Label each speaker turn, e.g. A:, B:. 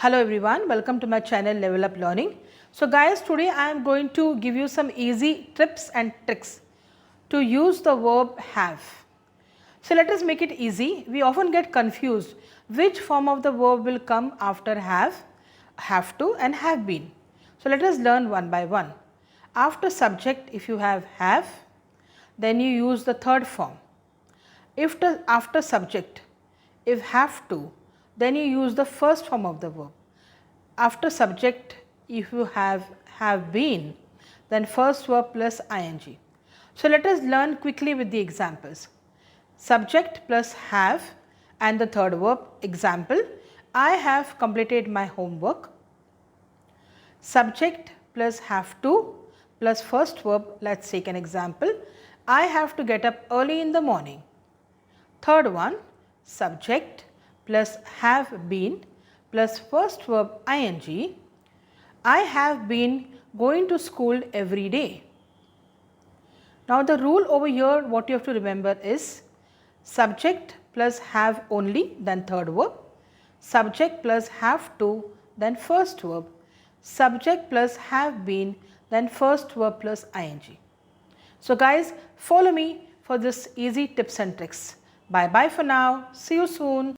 A: Hello everyone, welcome to my channel Level Up Learning. So guys, today I am going to give you some easy tips and tricks to use the verb have. So let us make it easy. We often get confused which form of the verb will come after have to and have been. So let us learn one by one. After subject, if you have, then you use the third form. After subject, if have to, then you use the first form of the verb. After subject, if you have been, then first verb plus ing. So let us learn quickly with the examples. Subject plus have and the third verb. Example, I have completed my homework. Subject plus have to plus first verb. Let's take an example. I have to get up early in the morning. Third one, subject plus have been plus first verb ing. I have been going to school every day. Now the rule over here, what you have to remember is subject plus have only, then third verb. Subject plus have to, then first verb. Subject plus have been, then first verb plus ing. So guys, follow me for this easy tips and tricks. Bye bye for now. See you soon.